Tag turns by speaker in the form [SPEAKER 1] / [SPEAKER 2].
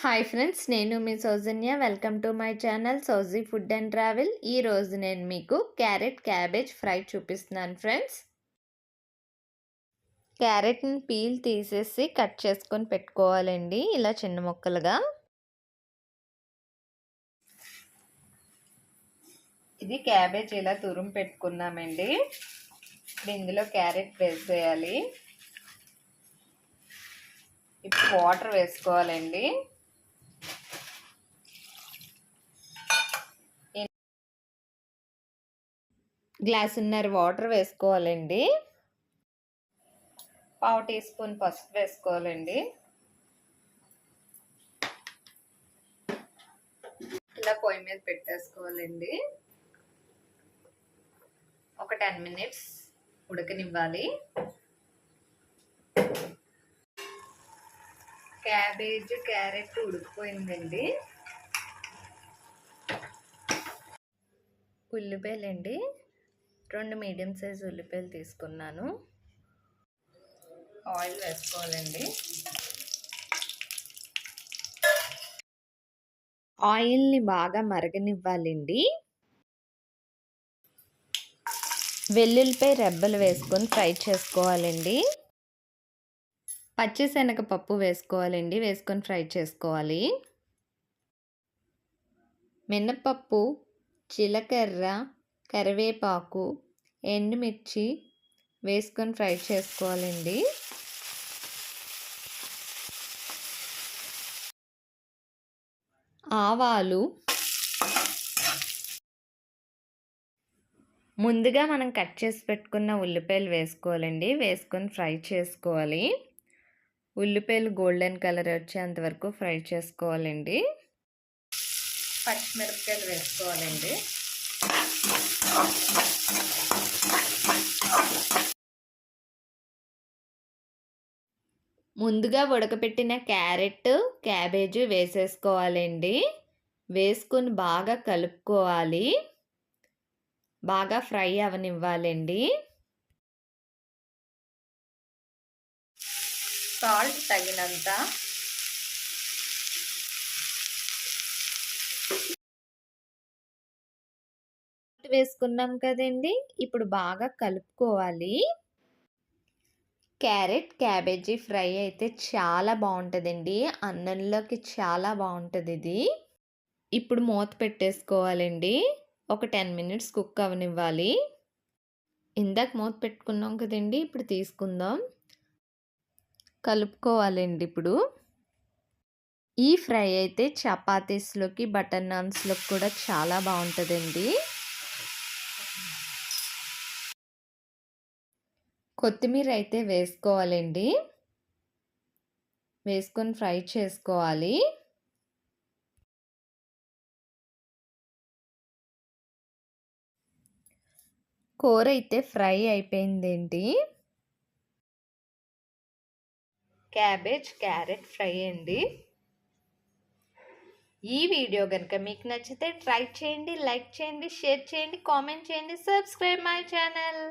[SPEAKER 1] Hi friends, నేను మీ Soujanya. Welcome to my channel Souji food and travel. ఈరోజు నేను మీకు క్యారెట్ క్యాబేజ్ ఫ్రై చూపిస్తున్నాను ఫ్రెండ్స్. క్యారెట్ని పీల్ తీసేసి కట్ చేసుకొని పెట్టుకోవాలండి, ఇలా చిన్న ముక్కలుగా. ఇది క్యాబేజ్ ఇలా తురుము పెట్టుకున్నామండి. ఇందులో క్యారెట్ వేసేయాలి. ఇప్పుడు వాటర్ వేసుకోవాలండి. గ్లాసున్నర వాటర్ వేసుకోవాలండి. పావు టీ స్పూన్ పసుపు వేసుకోవాలండి. ఇలా పొయ్యి మీద పెట్టేసుకోవాలండి. ఒక 10 minutes ఉడకనివ్వాలి. క్యాబేజ్ క్యారెట్ ఉడికిపోయిందండి. ఉల్లిపాయలండి, 2 మీడియం సైజ్ ఉల్లిపాయలు తీసుకున్నాను. ఆయిల్ వేసుకోవాలండి. ఆయిల్ని బాగా మరగనివ్వాలండి. వెల్లుల్లిపాయ రెబ్బలు వేసుకొని ఫ్రై చేసుకోవాలండి. పచ్చిశనగపప్పు వేసుకోవాలండి, వేసుకొని ఫ్రై చేసుకోవాలి. మినపప్పు, జీలకర్ర, కరివేపాకు, ఎండుమిర్చి వేసుకొని ఫ్రై చేసుకోవాలండి. ఆవాలు, ముందుగా మనం కట్ చేసి పెట్టుకున్న ఉల్లిపాయలు వేసుకోవాలండి. వేసుకొని ఫ్రై చేసుకోవాలి. ఉల్లిపాయలు గోల్డెన్ కలర్ వచ్చేంత వరకు ఫ్రై చేసుకోవాలండి. పచ్చిమిరపకాయలు వేసుకోవాలండి. ముందుగా ఉడకపెట్టిన క్యారెట్ క్యాబేజీ వేసేసుకోవాలండి. వేసుకొని బాగా కలుపుకోవాలి. బాగా ఫ్రై అవనివ్వాలండి. సాల్ట్ తగినంత, వేసుకున్నాం కదండి. ఇప్పుడు బాగా కలుపుకోవాలి. క్యారెట్ క్యాబేజీ ఫ్రై అయితే చాలా బాగుంటుందండి. అన్నంలోకి చాలా బాగుంటుంది ఇది. ఇప్పుడు మూత పెట్టేసుకోవాలండి. ఒక 10 minutes కుక్ అవనివ్వాలి. ఇందాక మూత పెట్టుకున్నాం కదండి, ఇప్పుడు తీసుకుందాం. కలుపుకోవాలండి. ఇప్పుడు ఈ ఫ్రై అయితే చపాతీస్లోకి, బటర్ నాన్స్లోకి కూడా చాలా బాగుంటుందండి. కొత్తిమీర అయితే వేసుకోవాలండి. వేసుకొని ఫ్రై చేసుకోవాలి. కూర అయితే ఫ్రై అయిపోయిందేంటి. క్యాబేజ్ క్యారెట్ ఫ్రై అండి. ఈ వీడియో కనుక మీకు నచ్చితే ట్రై చేయండి, లైక్ చేయండి, షేర్ చేయండి, కామెంట్ చేయండి, సబ్స్క్రైబ్ మై ఛానల్.